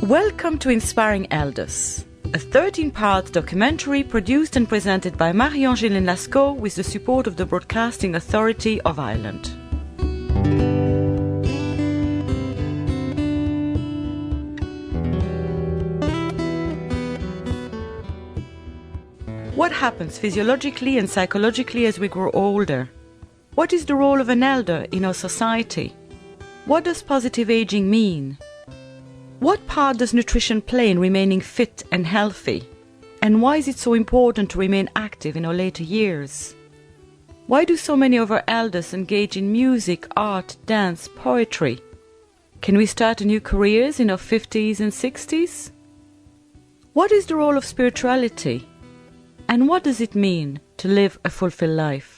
Welcome to Inspiring Elders, a 13-part documentary produced and presented by Marie-Angèle Lascaux with the support of the Broadcasting Authority of Ireland. What happens physiologically and psychologically as we grow older? What is the role of an elder in our society? What does positive aging mean? What part does nutrition play in remaining fit and healthy? And why is it so important to remain active in our later years? Why do so many of our elders engage in music, art, dance, poetry? Can we start new careers in our 50s and 60s? What is the role of spirituality? And what does it mean to live a fulfilled life?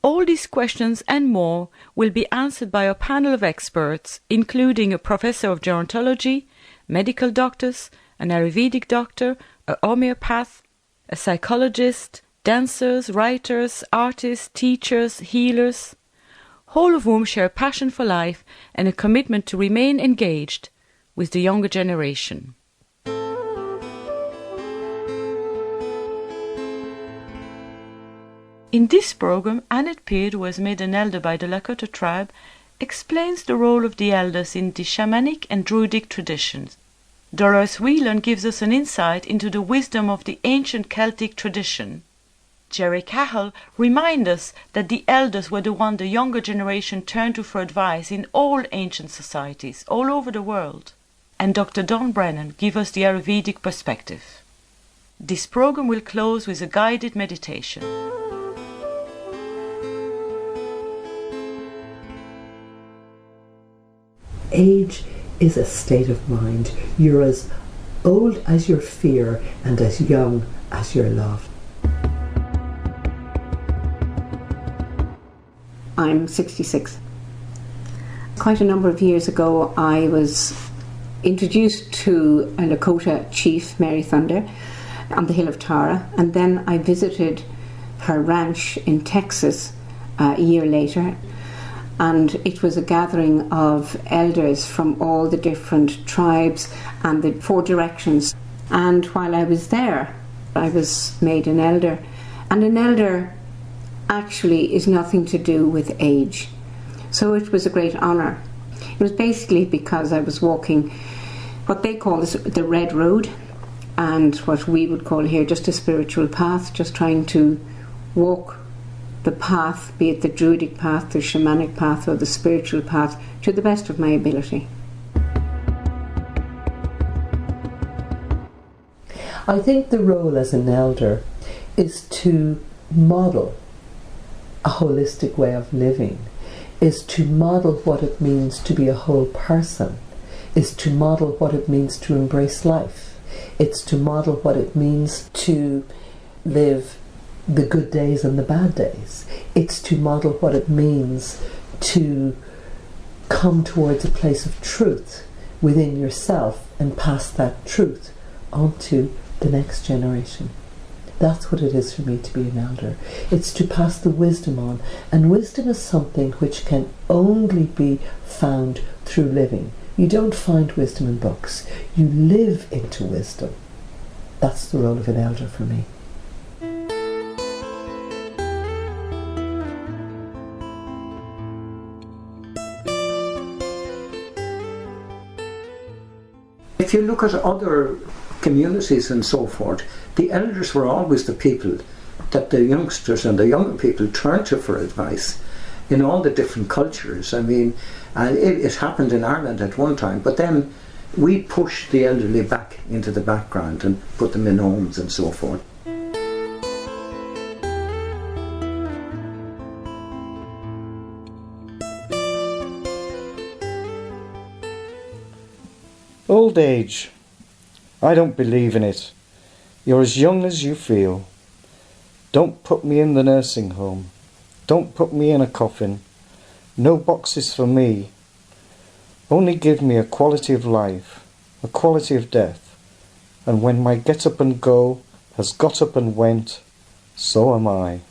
All these questions and more will be answered by a panel of experts, including a professor of gerontology, medical doctors, an Ayurvedic doctor, a homeopath, a psychologist, dancers, writers, artists, teachers, healers, all of whom share a passion for life and a commitment to remain engaged with the younger generation. In this program, Annette Peard, who was made an elder by the Lakota Tribe, explains the role of the elders in the Shamanic and Druidic traditions. Dolores Whelan gives us an insight into the wisdom of the ancient Celtic tradition. Gerry Cahill reminds us that the elders were the one the younger generation turned to for advice in all ancient societies all over the world. And Dr. Brennan gives us the Ayurvedic perspective. This program will close with a guided meditation. Age is a state of mind. You're as old as your fear and as young as your love. I'm 66. Quite a number of years ago, I was introduced to a Lakota chief, Mary Thunder, on the hill of Tara, and then I visited her ranch in Texas a year later. And it was a gathering of elders from all the different tribes and the 4 directions. And while I was there, I was made an elder. And an elder actually is nothing to do with age. So it was a great honour. It was basically because I was walking what they call the Red Road, and what we would call here just a spiritual path, just trying to walk the path, be it the Druidic path, the Shamanic path, or the spiritual path, to the best of my ability. I think the role as an elder is to model a holistic way of living, is to model what it means to be a whole person, is to model what it means to embrace life. It's to model what it means to live the good days and the bad days. It's to model what it means to come towards a place of truth within yourself and pass that truth on to the next generation. That's what it is for me to be an elder. It's to pass the wisdom on, and wisdom is something which can only be found through living. You don't find wisdom in books, you live into wisdom. That's the role of an elder for me. If you look at other communities and so forth, the elders were always the people that the youngsters and the younger people turned to for advice in all the different cultures. I mean, it happened in Ireland at one time, but then we pushed the elderly back into the background and put them in homes and so forth. Old age. I don't believe in it. You're as young as you feel. Don't put me in the nursing home. Don't put me in a coffin. No boxes for me. Only give me a quality of life, a quality of death. And when my get up and go has got up and went, so am I.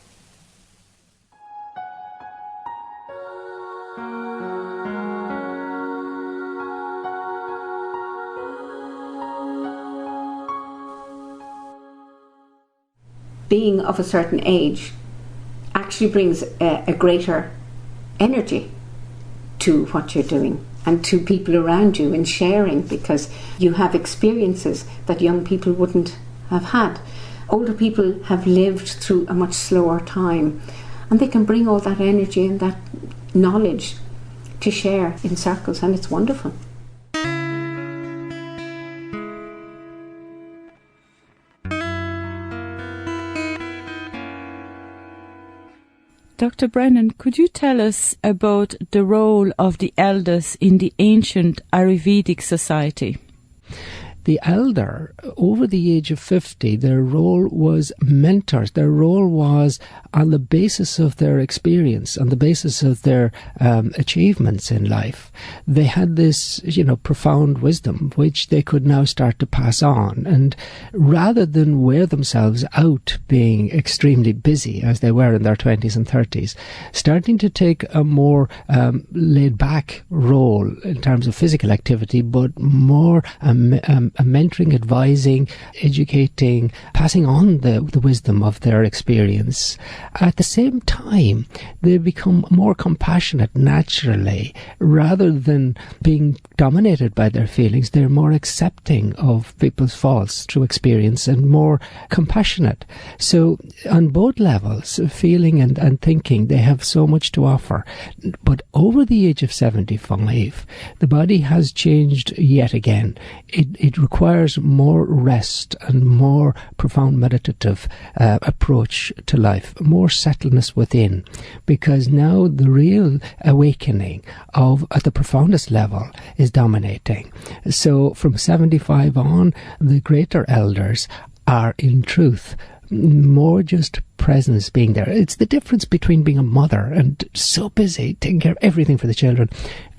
being of a certain age actually brings a greater energy to what you're doing and to people around you in sharing, because you have experiences that young people wouldn't have had. Older people have lived through a much slower time, and they can bring all that energy and that knowledge to share in circles, and it's wonderful. Dr. Brennan, could you tell us about the role of the elders in the ancient Ayurvedic society? The elder, over the age of 50, their role was mentors. Their role was on the basis of their experience, on the basis of their achievements in life. They had this, profound wisdom, which they could now start to pass on. And rather than wear themselves out being extremely busy, as they were in their 20s and 30s, starting to take a more laid-back role in terms of physical activity, but more mentoring, advising, educating, passing on the wisdom of their experience. At the same time, they become more compassionate naturally. Rather than being dominated by their feelings, they're more accepting of people's faults through experience and more compassionate. So on both levels, feeling and thinking, they have so much to offer. But over the age of 75, the body has changed yet again. It requires more rest and more profound meditative approach to life, more settledness within, because now the real awakening at the profoundest level is dominating. So from 75 on, the greater elders are in truth more just presence, being there. It's the difference between being a mother and so busy taking care of everything for the children,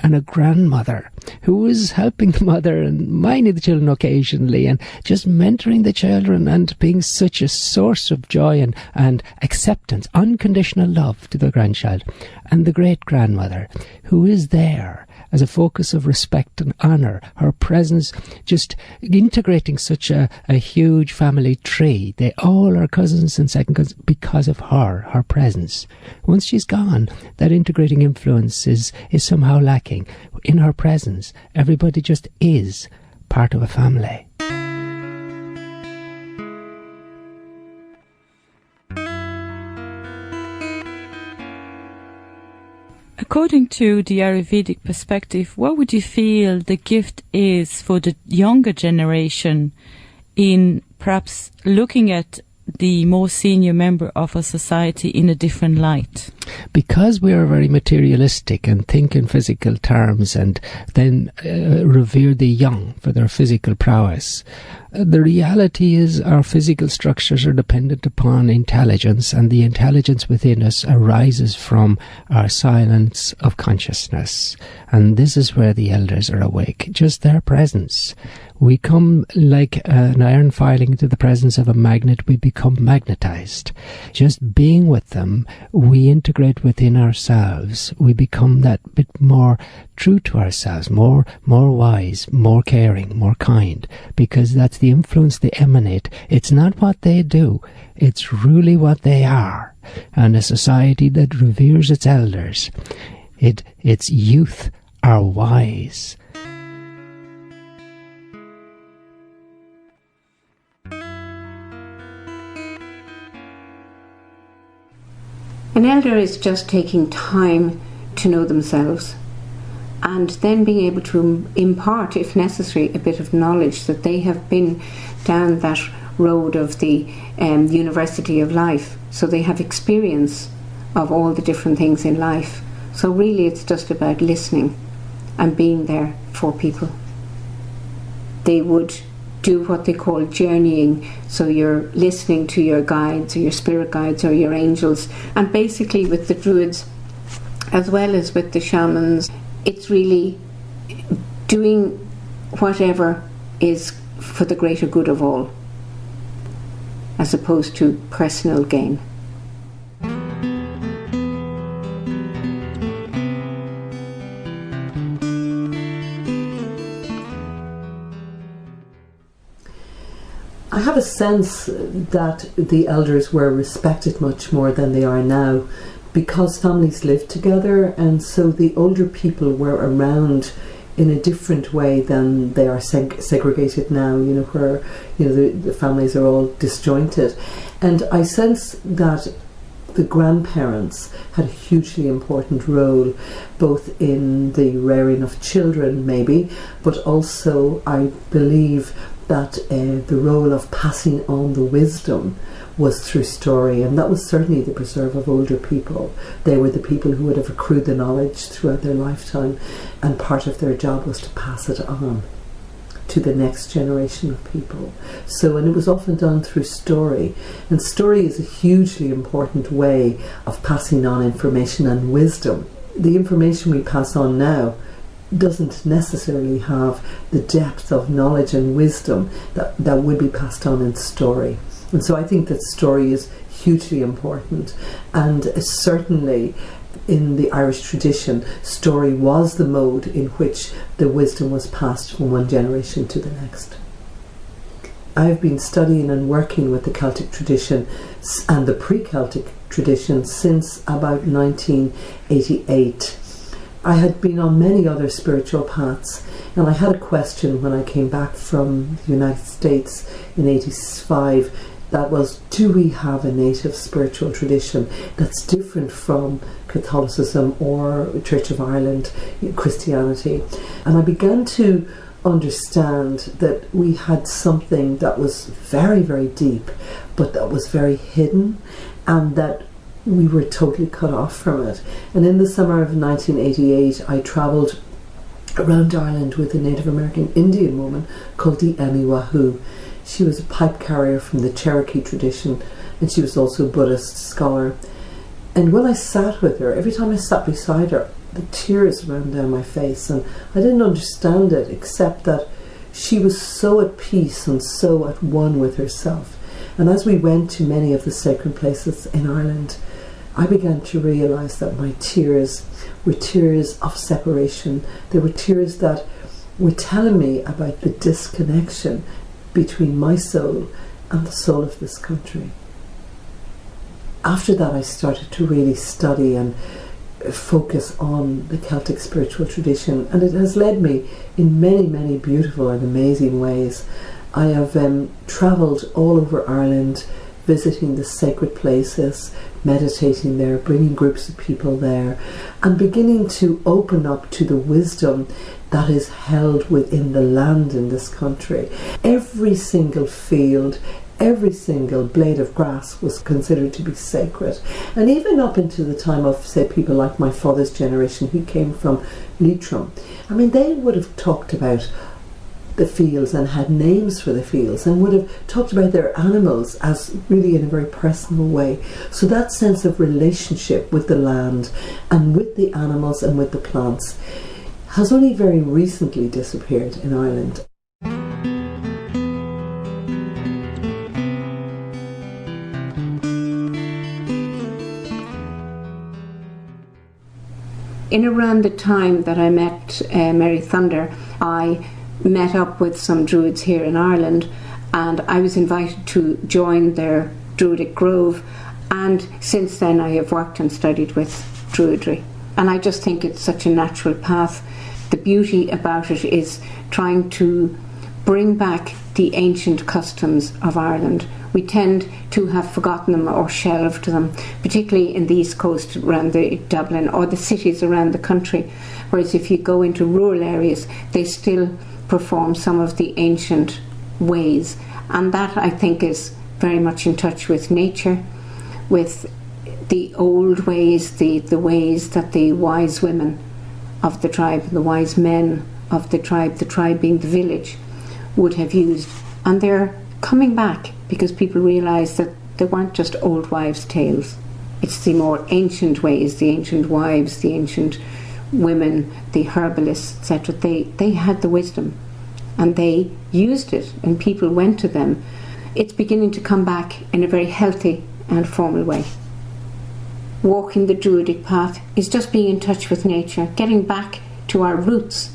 and a grandmother who is helping the mother and minding the children occasionally and just mentoring the children and being such a source of joy and acceptance, unconditional love to the grandchild. And the great grandmother who is there as a focus of respect and honour, her presence just integrating such a huge family tree. They all are cousins and second cousins because of her presence. Once she's gone, that integrating influence is somehow lacking. In her presence, everybody just is part of a family. According to the Ayurvedic perspective, what would you feel the gift is for the younger generation in perhaps looking at the more senior member of a society in a different light? Because we are very materialistic and think in physical terms and then revere the young for their physical prowess, the reality is our physical structures are dependent upon intelligence, and the intelligence within us arises from our silence of consciousness. And this is where the elders are awake, just their presence. We come like an iron filing into the presence of a magnet. We become magnetized. Just being with them, we integrate within ourselves. We become that bit more true to ourselves, more wise, more caring, more kind, because that's the influence they emanate. It's not what they do, it's really what they are. And a society that reveres its elders, its youth are wise. An elder is just taking time to know themselves and then being able to impart, if necessary, a bit of knowledge that they have been down that road of the university of life. So they have experience of all the different things in life. So really it's just about listening and being there for people. They would do what they call journeying, so you're listening to your guides or your spirit guides or your angels, and basically with the druids as well as with the shamans, it's really doing whatever is for the greater good of all as opposed to personal gain. I have a sense that the elders were respected much more than they are now, because families lived together, and so the older people were around in a different way than they are segregated now, where the families are all disjointed. And I sense that the grandparents had a hugely important role, both in the rearing of children maybe, but also I believe that the role of passing on the wisdom was through story, and that was certainly the preserve of older people. They were the people who would have accrued the knowledge throughout their lifetime, and part of their job was to pass it on to the next generation of people. So, and it was often done through story, and story is a hugely important way of passing on information and wisdom. The information we pass on now doesn't necessarily have the depth of knowledge and wisdom that would be passed on in story. And so I think that story is hugely important, and certainly in the Irish tradition, story was the mode in which the wisdom was passed from one generation to the next. I've been studying and working with the Celtic tradition and the pre-Celtic tradition since about 1988. I had been on many other spiritual paths, and I had a question when I came back from the United States in 85. That was, do we have a native spiritual tradition that's different from Catholicism or Church of Ireland, Christianity? And I began to understand that we had something that was very, very deep, but that was very hidden, and that we were totally cut off from it. And in the summer of 1988, I travelled around Ireland with a Native American Indian woman called the Eniwahu. She was a pipe carrier from the Cherokee tradition, and she was also a Buddhist scholar. And when I sat with her, every time I sat beside her, the tears ran down my face, and I didn't understand it, except that she was so at peace and so at one with herself. And as we went to many of the sacred places in Ireland, I began to realise that my tears were tears of separation. They were tears that were telling me about the disconnection between my soul and the soul of this country. After that, I started to really study and focus on the Celtic spiritual tradition, and it has led me in many, many beautiful and amazing ways. I have travelled all over Ireland, visiting the sacred places, meditating there, bringing groups of people there, and beginning to open up to the wisdom that is held within the land in this country. Every single field, every single blade of grass was considered to be sacred. And even up into the time of, say, people like my father's generation who came from Leitrim, I mean, they would have talked about the fields and had names for the fields, and would have talked about their animals as really in a very personal way. So that sense of relationship with the land and with the animals and with the plants has only very recently disappeared in Ireland. In around the time that I met Mary Thunder, I met up with some Druids here in Ireland, and I was invited to join their Druidic Grove, and since then I have worked and studied with Druidry, and I just think it's such a natural path. The beauty about it is trying to bring back the ancient customs of Ireland. We tend to have forgotten them or shelved them, particularly in the East Coast around Dublin or the cities around the country, whereas if you go into rural areas they still perform some of the ancient ways, and that I think is very much in touch with nature, with the old ways, the ways that the wise women of the tribe, the wise men of the tribe being the village, would have used. And they're coming back because people realise that they weren't just old wives' tales. It's the more ancient ways, the ancient wives, the ancient women, the herbalists, etc. They had the wisdom and they used it, and people went to them. It's beginning to come back in a very healthy and formal way. Walking the Druidic path is just being in touch with nature, getting back to our roots,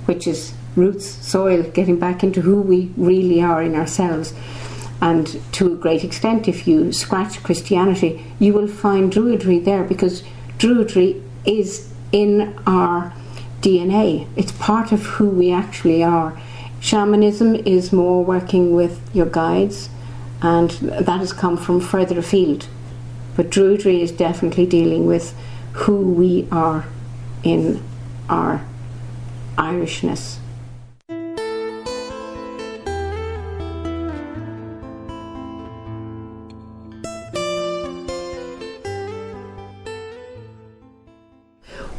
which is roots, soil, getting back into who we really are in ourselves. And to a great extent, if you scratch Christianity, you will find Druidry there, because Druidry is in our DNA. It's part of who we actually are. Shamanism is more working with your guides, and that has come from further afield. But Druidry is definitely dealing with who we are in our Irishness.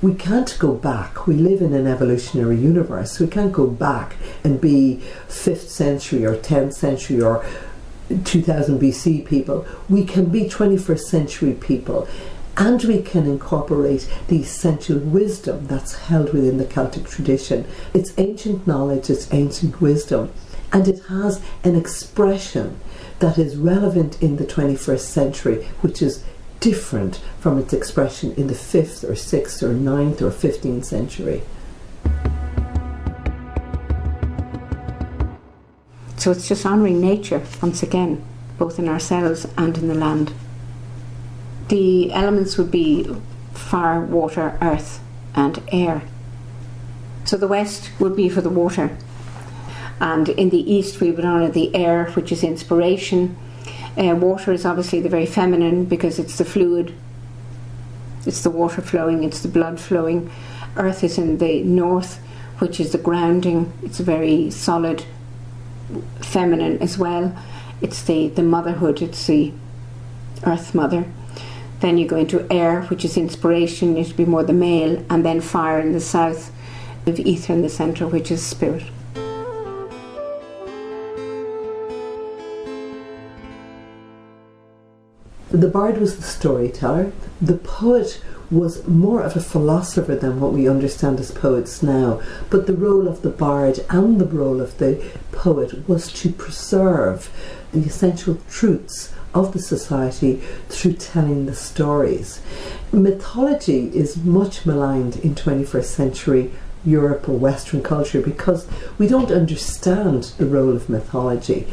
We can't go back. We live in an evolutionary universe. We can't go back and be 5th century or 10th century or 2000 BC people. We can be 21st century people, and we can incorporate the essential wisdom that's held within the Celtic tradition. It's ancient knowledge, it's ancient wisdom, and it has an expression that is relevant in the 21st century, which is different from its expression in the 5th or 6th or 9th or 15th century. So it's just honouring nature once again, both in ourselves and in the land. The elements would be fire, water, earth and air. So the west would be for the water, and in the east we would honour the air, which is inspiration. Water is obviously the very feminine, because it's the fluid, it's the water flowing, it's the blood flowing. Earth is in the north, which is the grounding. It's very solid, feminine as well. It's the motherhood, it's the earth mother. Then you go into air, which is inspiration, it would be more the male, and then fire in the south, the ether in the centre, which is spirit. The bard was the storyteller. The poet was more of a philosopher than what we understand as poets now. But the role of the bard and the role of the poet was to preserve the essential truths of the society through telling the stories. Mythology is much maligned in 21st century Europe or Western culture because we don't understand the role of mythology.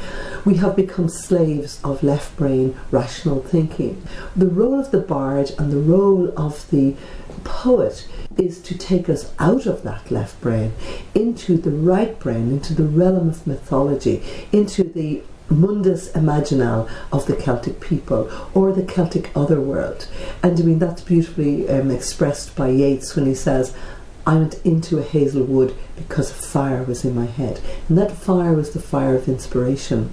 We have become slaves of left brain rational thinking. The role of the bard and the role of the poet is to take us out of that left brain into the right brain, into the realm of mythology, into the mundus imaginal of the Celtic people, or the Celtic otherworld. And I mean, that's beautifully expressed by Yeats when he says, I went into a hazel wood because a fire was in my head. And that fire was the fire of inspiration.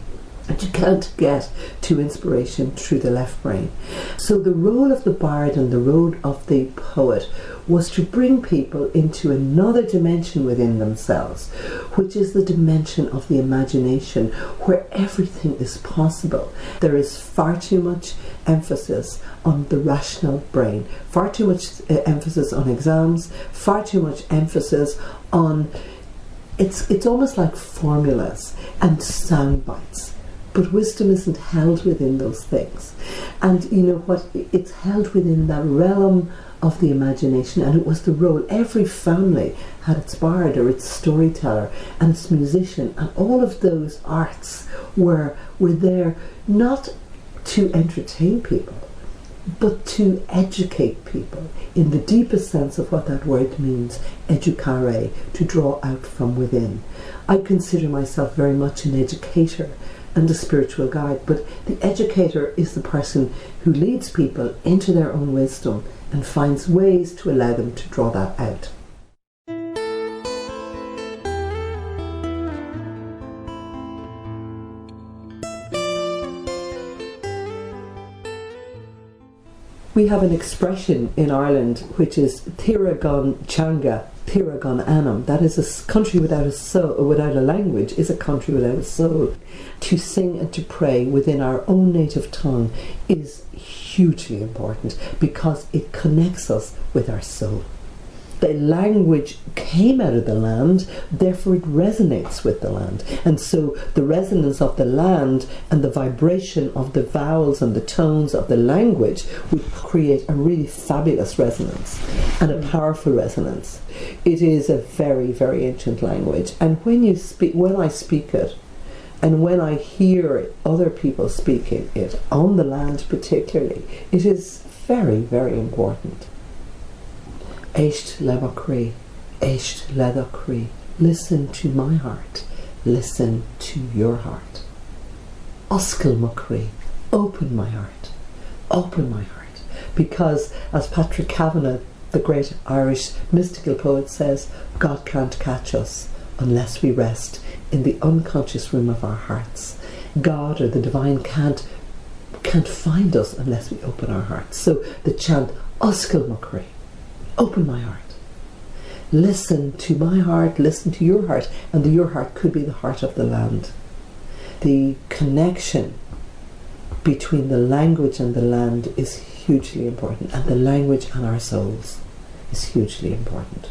And you can't get to inspiration through the left brain. So the role of the bard and the role of the poet was to bring people into another dimension within themselves, which is the dimension of the imagination, where everything is possible. There is far too much emphasis on the rational brain, far too much emphasis on exams, far too much emphasis on it's almost like formulas and sound bites. But wisdom isn't held within those things. And you know what? It's held within that realm of the imagination, and it was the role. Every family had its bard or its storyteller and its musician, and all of those arts were there not to entertain people, but to educate people in the deepest sense of what that word means, educare, to draw out from within. I consider myself very much an educator and a spiritual guide, but the educator is the person who leads people into their own wisdom and finds ways to allow them to draw that out. We have an expression in Ireland which is Tiragon Changa, Tiragon Anam. That is a country without a soul, without a language, is a country without a soul. To sing and to pray within our own native tongue is hugely important because it connects us with our soul. The language came out of the land, therefore it resonates with the land. And so the resonance of the land and the vibration of the vowels and the tones of the language would create a really fabulous resonance and a powerful resonance. It is a very, very ancient language. And when I speak it, And when I hear other people speaking it, on the land particularly, it is very, very important. Éist leba crí, éist leda crí. Listen to my heart. Listen to your heart. Oscail mo crí. Open my heart. Open my heart. Because, as Patrick Kavanagh, the great Irish mystical poet, says, God can't catch us unless we rest in the unconscious room of our hearts. God or the divine can't find us unless we open our hearts. So the chant, Oscail mo crí, open my heart. Listen to my heart, listen to your heart, and your heart could be the heart of the land. The connection between the language and the land is hugely important, and the language and our souls is hugely important.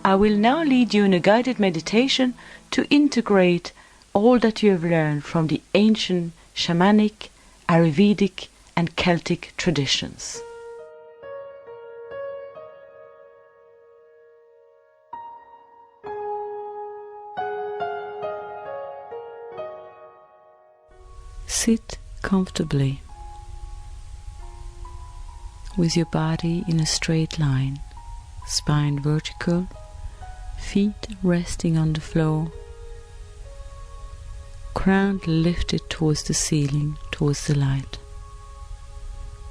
I will now lead you in a guided meditation to integrate all that you have learned from the ancient Shamanic, Ayurvedic and Celtic traditions. Sit comfortably with your body in a straight line, spine vertical, feet resting on the floor, crown lifted towards the ceiling, towards the light.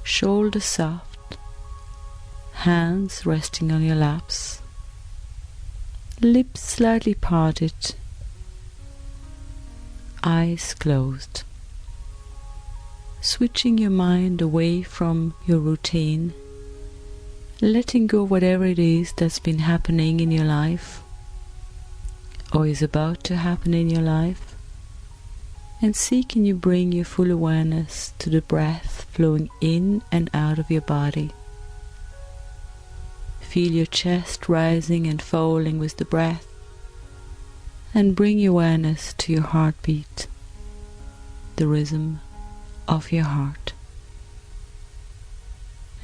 Shoulders soft, hands resting on your laps, lips slightly parted, eyes closed. Switching your mind away from your routine, letting go whatever it is that's been happening in your life or is about to happen in your life, and seeking you bring your full awareness to the breath flowing in and out of your body. Feel your chest rising and falling with the breath, and bring your awareness to your heartbeat, the rhythm of your heart,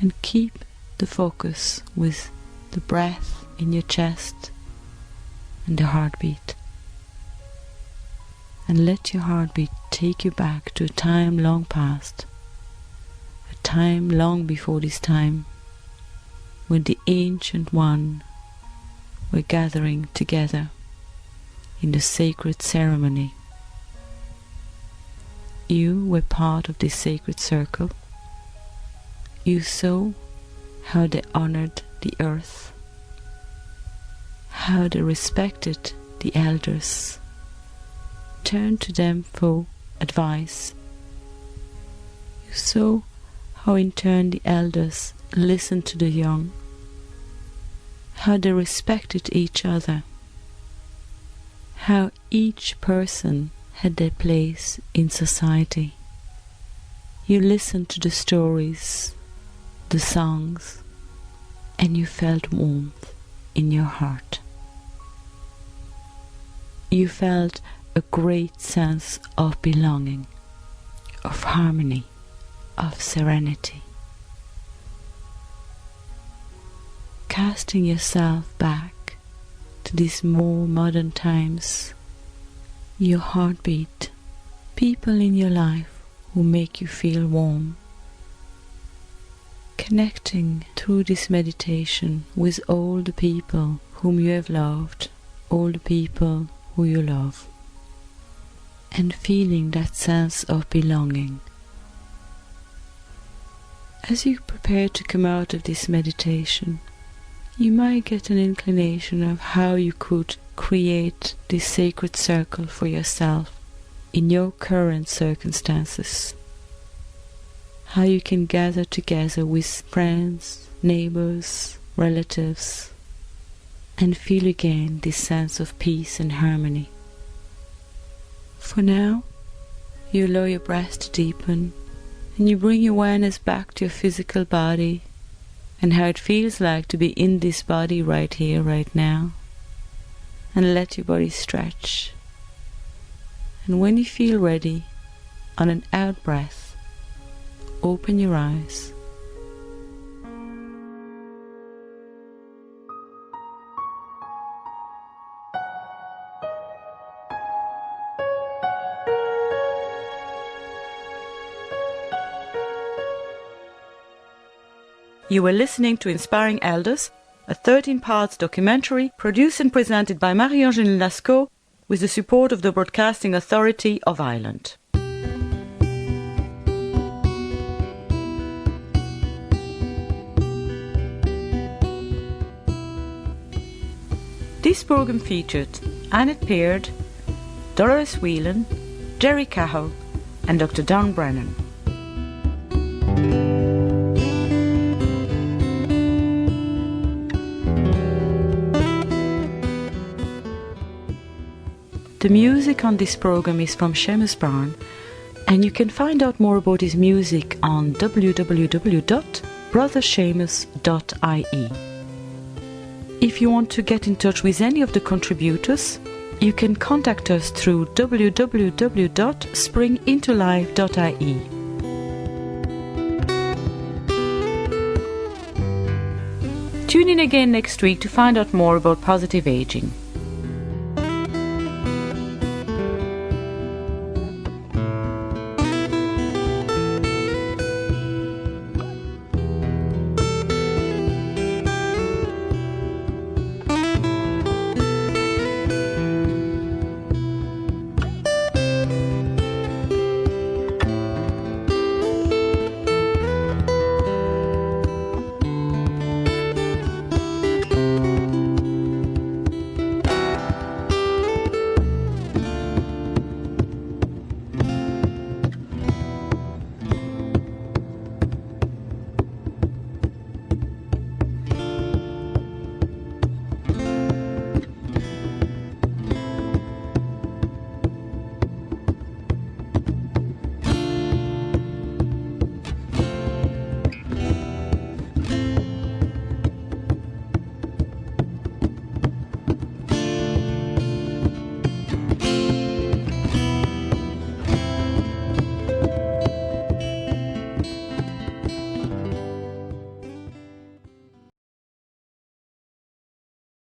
and keep the focus with the breath in your chest and the heartbeat, and let your heartbeat take you back to a time long past, a time long before this time, when the Ancient One were gathering together in the sacred ceremony. You were part of this sacred circle. You saw how they honored the earth, how they respected the elders, turned to them for advice. You saw how in turn the elders listened to the young, how they respected each other, how each person had their place in society. You listened to the stories, the songs, and you felt warmth in your heart. You felt a great sense of belonging, of harmony, of serenity. Casting yourself back to these more modern times, your heartbeat, people in your life who make you feel warm. Connecting through this meditation with all the people whom you have loved, all the people who you love, and feeling that sense of belonging. As you prepare to come out of this meditation, you might get an inclination of how you could create this sacred circle for yourself in your current circumstances. How you can gather together with friends, neighbors, relatives, and feel again this sense of peace and harmony. For now, you allow your breath to deepen And you bring your awareness back to your physical body and how it feels like to be in this body right here, right now. And let your body stretch. And when you feel ready, on an out breath, open your eyes. You were listening to Inspiring Elders, a 13-part documentary produced and presented by Marie-Angèle Lascaux with the support of the Broadcasting Authority of Ireland. This programme featured Annette Peard, Dolores Whelan, Gerry Cahill and Dr. Don Brennan. The music on this program is from Seamus Brown, and you can find out more about his music on www.brotherseamus.ie. If you want to get in touch with any of the contributors, you can contact us through www.springintolife.ie. Tune in again next week to find out more about positive aging.